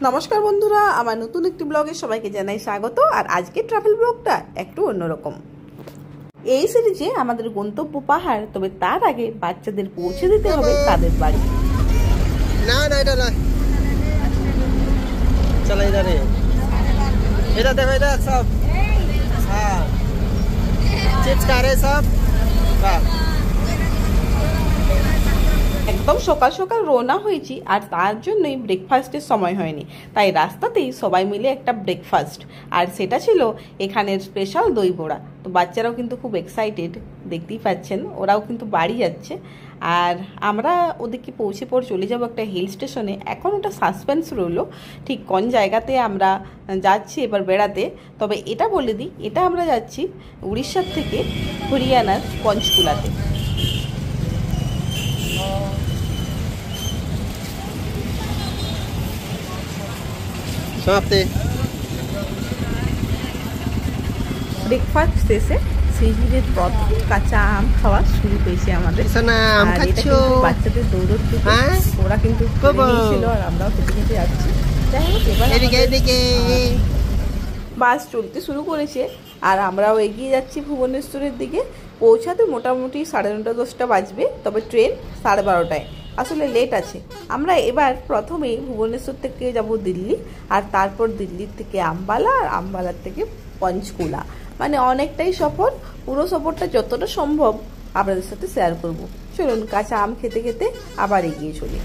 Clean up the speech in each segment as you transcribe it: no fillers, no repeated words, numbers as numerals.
নমস্কার বন্ধুরা, আমার নতুন একটি ব্লগে সবাইকে জানাই স্বাগত। আর আজকে ট্রাভেল ব্লগটা একটু অন্যরকম। এই সিরিজে আমাদের গন্তব্য পাহাড়, তবে তার আগে বাচ্চাদের পৌঁছে দিতে হবে তাদের বাড়ি। না না এটা না, চলো इधर এটা দেখো, এটা সব হ্যাঁ চিপস খা রে সব। একদম সকাল সকাল রওনা হয়েছি, আর তার জন্যই ব্রেকফাস্টের সময় হয়নি, তাই রাস্তাতেই সবাই মিলে একটা ব্রেকফাস্ট, আর সেটা ছিল এখানের স্পেশাল দই বড়া। তো বাচ্চারাও কিন্তু খুব এক্সাইটেড, দেখতেই পাচ্ছেন ওরাও কিন্তু বাড়ি যাচ্ছে। আর আমরা ওদেরকে পৌঁছে চলে যাব একটা হিল স্টেশনে। এখন ওটা সাসপেন্স রইল ঠিক কোন জায়গাতে আমরা যাচ্ছি এবার বেড়াতে। তবে এটা বলে দিই, এটা আমরা যাচ্ছি উড়িষ্যার থেকে হরিয়ানার পঞ্চকুলাতে। ব্রেকফাস্ট শেষে সিজিদের প্রথম কাঁচা আম খাওয়া শুরু হয়েছে আমাদের। বাচ্চাদের দৌড়তে ওরা কিন্তু ছিল, আর আমরাও খেতে খেতে যাচ্ছি। যাই হোক, বাস চলতে শুরু করেছে আর আমরাও এগিয়ে যাচ্ছি ভুবনেশ্বরের দিকে। পৌঁছাতে মোটামুটি 9:30-10টা বাজবে, তবে ট্রেন 12:30টায়, আসলে লেট আছে। আমরা এবার প্রথমেই ভুবনেশ্বর থেকে যাব দিল্লি, আর তারপর দিল্লির থেকে আম্বালা, আর আম্বালার থেকে পঞ্চকুলা। মানে অনেকটাই সফর। পুরো সফরটা যতটা সম্ভব আপনাদের সাথে শেয়ার করব। চলুন কাঁচা আম খেতে খেতে আবার এগিয়ে চলি।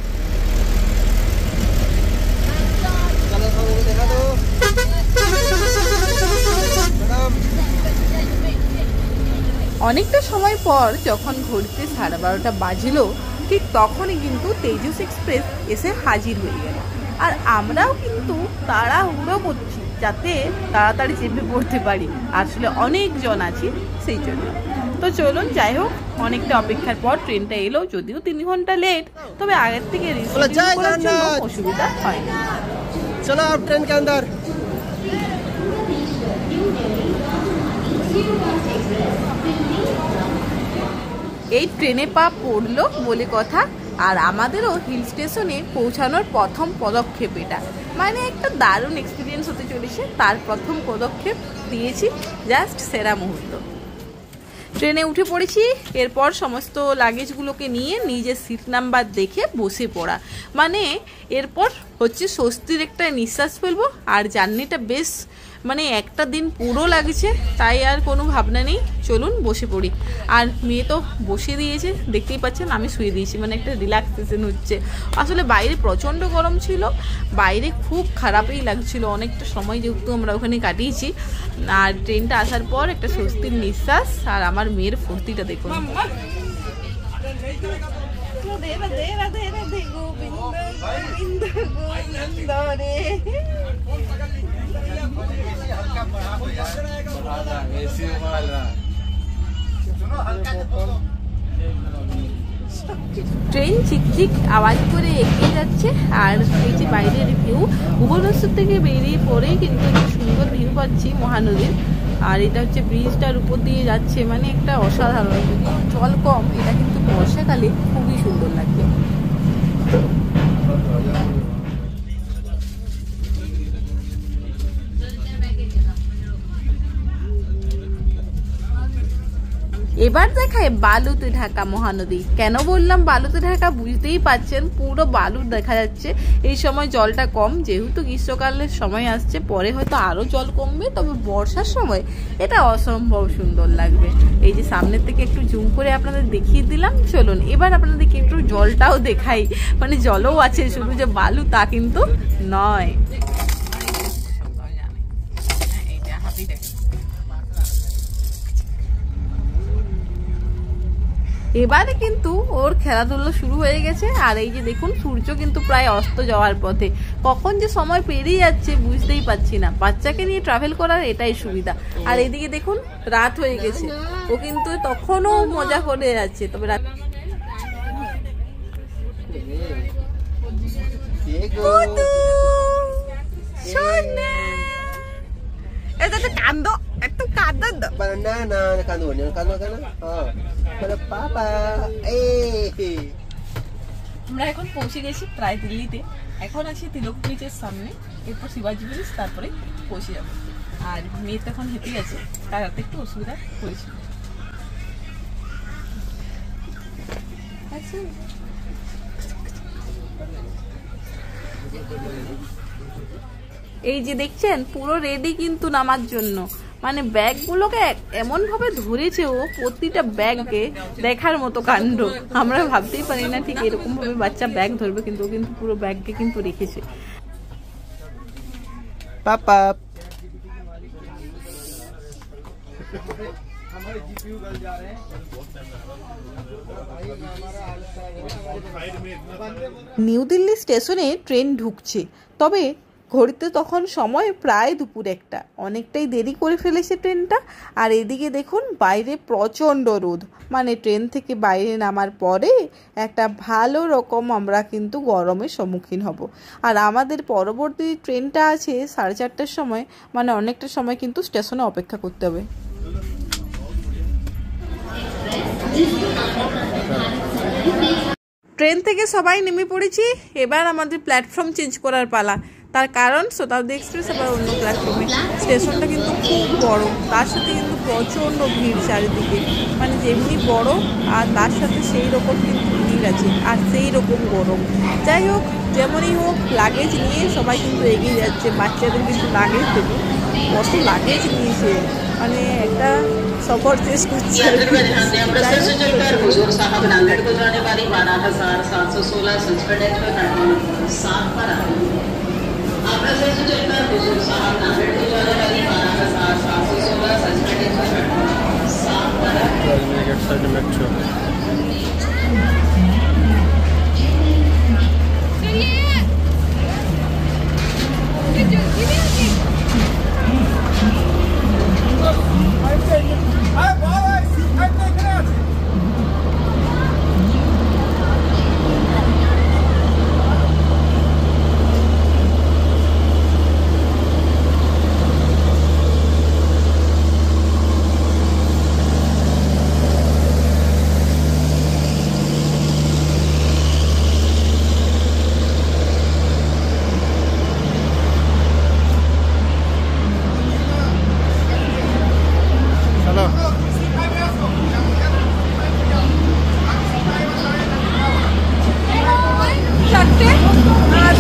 অনেকটা সময় পর যখন ঘড়িতে 12:30টা বাজলো, ঠিক তখনই কিন্তু তেজস এক্সপ্রেস এসে হাজির হয়ে গেল। আর আমরাও কিন্তু তাড়াহুড়ো করছি যাতে তাড়াতাড়ি চেপে পড়তে পারি, আসলে অনেকজন আছি সেই জন্য। তো চলুন, যাই হোক, অনেকটা অপেক্ষার পর ট্রেনটা এলো, যদিও 3 ঘন্টা লেট, তবে আগের থেকে অসুবিধা হয় না। চলো ট্রেন কে আন্দার। এই ট্রেনে পা পড়লো বলে কথা। আর আমাদেরও হিল স্টেশনে পৌঁছানোর প্রথম পদক্ষেপ এটা, মানে একটা দারুণ এক্সপিরিয়েন্স হতে চলেছে। তার প্রথম পদক্ষেপ দিয়েছি, জাস্ট সেরা মুহূর্ত। ট্রেনে উঠে পড়েছি, এরপর সমস্ত লাগেজগুলোকে নিয়ে নিজের সিট নাম্বার দেখে বসে পড়া। মানে এরপর হচ্ছে স্বস্তির একটা নিঃশ্বাস ফেলবো। আর জার্নিটা বেশ মানে একটা দিন পুরো লাগছে, তাই আর কোনো ভাবনা নেই। চলুন বসে পড়ি। আর মেয়ে তো বসে দিয়েছে, দেখতেই পাচ্ছেন, আমি শুয়ে দিয়েছি, মানে একটা রিল্যাক্সেশন হচ্ছে। আসলে বাইরে প্রচণ্ড গরম ছিল, বাইরে খুব খারাপই লাগছিল অনেকটা সময়, যেহেতু আমরা ওখানে কাটিয়েছি। আর ট্রেনটা আসার পর একটা স্বস্তির নিঃশ্বাস। আর আমার মেয়ের ফুর্তিটা দেখুন। ট্রেন চিকচিক আওয়াজ করে এগিয়ে যাচ্ছে। আর এই যে বাইরের ভিউ, ভুবনেশ্বর থেকে বেরিয়ে পরেই কিন্তু একটা সুন্দর ভিউ পাচ্ছি মহানদীর। আর এটা হচ্ছে ব্রিজটার উপর দিয়ে যাচ্ছে, মানে একটা অসাধারণ। যদি জল কম, এটা কিন্তু বর্ষাকালে খুবই সুন্দর লাগবে। এবার দেখায় বালুতে ঢাকা মহানদী। কেন বললাম বালুতে ঢাকা, বুঝতেই পারছেন, পুরো বালু দেখা যাচ্ছে। এই সময় জলটা কম, যেহেতু গ্রীষ্মকালের সময় আসছে, পরে হয়তো আরো জল কমবে, তবে বর্ষার সময় এটা অসম্ভব সুন্দর লাগবে। এই যে সামনের থেকে একটু জুম করে আপনাদের দেখিয়ে দিলাম। চলুন এবার আপনাদেরকে একটু জলটাও দেখাই, মানে জলও আছে, শুধু যে বালু তা কিন্তু নয়। এবারে কিন্তু ওর খেলাধুলা শুরু হয়ে গেছে। আর এই যে দেখুন, সূর্য কিন্তু প্রায় অস্ত যাওয়ার পথে। কখন যে সময় পেরিয়ে যাচ্ছে বুঝতেই পারছি না। বাচ্চাকে নিয়ে ট্রাভেল করার এটাই সুবিধা। আর এদিকে দেখুন, রাত হয়ে গেছে, ও কিন্তু তখনও মজা করে যাচ্ছে। তবে রাত কান্দ, একটু কাঁদো। না না কাঁদো না, কাঁদো কেন? পাপা আমরা এখন পৌঁছে গেছি প্রায় দিল্লিতে। এখন আছি তিলক ব্রিজের সামনে, এরপর শিবাজি ব্রিজ, তারপরে পৌঁছে যাবো। আর মেয়ে তো এখন হেঁটেই আছে, তার হাতে একটু অসুবিধা হয়েছিল। এই যে দেখছেন পুরো রেডি কিন্তু নামার জন্য, মানে ব্যাগগুলোকে এমন ভাবে ধরেছে ও, প্রতিটা ব্যাগকে দেখার মতো কাণ্ড। আমরা ভাবতেই পারি না ঠিক এরকম ভাবে বাচ্চা ব্যাগ ধরবে, কিন্তু ও কিন্তু পুরো ব্যাগকে কিন্তু রেখেছে। পাপা নিউ দিল্লি স্টেশনে ট্রেন ঢুকছে, তবে ঘড়িতে তখন সময় প্রায় দুপুর 1টা, অনেকটাই দেরি করে ফেলেছে ট্রেনটা। আর এদিকে দেখুন বাইরে প্রচণ্ড রোদ, মানে ট্রেন থেকে বাইরে নামার পরে একটা ভালো রকম আমরা কিন্তু গরমের সম্মুখীন হব। আর আমাদের পরবর্তী ট্রেনটা আছে 4:30টার সময়, মানে অনেকটা সময় কিন্তু স্টেশনে অপেক্ষা করতে হবে। ট্রেন থেকে সবাই নেমে পড়েছি, এবার আমাদের প্ল্যাটফর্ম চেঞ্জ করার পালা। তার কারণ শতাব্দী এক্সপ্রেস আবার অন্য প্ল্যাটফর্মে। স্টেশনটা কিন্তু খুব বড়, তার সাথে কিন্তু প্রচণ্ড ভিড় চারিদিকে, মানে যেমনি বড় আর তার সাথে সেই রকম কিন্তু ভিড় আছে, আর সেই রকম গরম। যাই হোক, যেমনই হোক লাগেজ নিয়ে সবাই কিন্তু এগিয়ে যাচ্ছে। বাচ্চাদের কিন্তু লাগেজ দেবে, কত লাগেজ নিয়েছে, মানে একটা সফর শেষ করছে।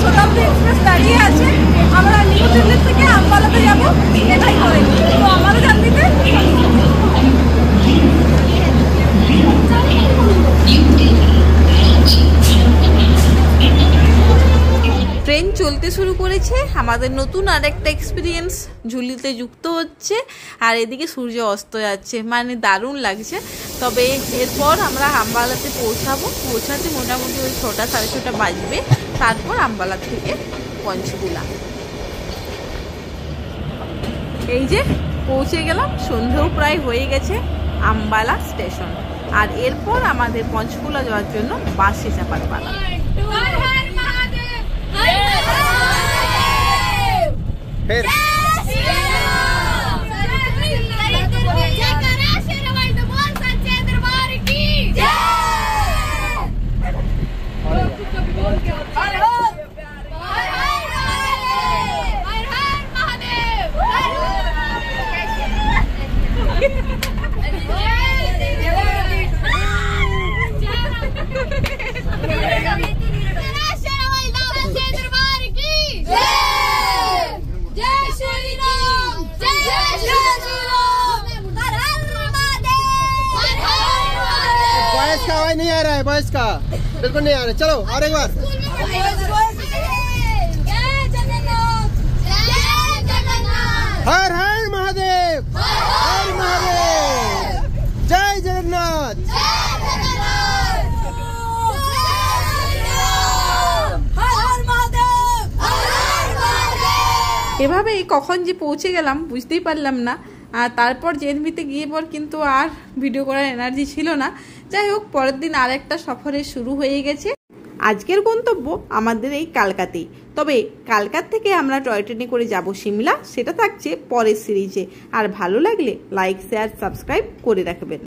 শতাব্দী এক্সপ্রেস দাঁড়িয়ে আছে, আমরা নিউ দিল্লি থেকে আম্বালাতে যাবো, এটাই করে তো আমারও জানতে। ট্রেন চলতে শুরু করেছে, আমাদের নতুন আরেকটা এক্সপিরিয়েন্স ঝুলিতে যুক্ত হচ্ছে, আর এদিকে সূর্য অস্ত যাচ্ছে, মানে দারুণ লাগছে। তবে এরপর আমরা আম্বালাতে পৌঁছাতে মোটামুটি ওই 6টা 6:30 বাজবে। তারপর আম্বালা থেকে পঞ্চকুলা। এই যে পৌঁছে গেলাম, সন্ধ্যেও প্রায় হয়ে গেছে আম্বালা স্টেশন। আর এরপর আমাদের পঞ্চকুলা যাওয়ার জন্য বাসে চাপার পালা। नहीं आ रहा है, बॉयज का बिल्कुल नहीं आ रहा है। चलो और एक बार। हर हर महादेव, हर महादेव, जय जगन्नाथ। এভাবেই কখন যে পৌঁছে গেলাম বুঝতেই পারলাম না। আর তারপর জেএনভিতে গিয়ে পর কিন্তু আর ভিডিও করার এনার্জি ছিল না। যাই হোক, পরের দিন আর একটা সফরে শুরু হয়ে গেছে। আজকের গন্তব্য আমাদের এই কালকাতেই, তবে কালকাতা থেকে আমরা টয় ট্রেনে করে যাব সিমলা, সেটা থাকছে পরের সিরিজে। আর ভালো লাগলে লাইক, শেয়ার, সাবস্ক্রাইব করে রাখবেন।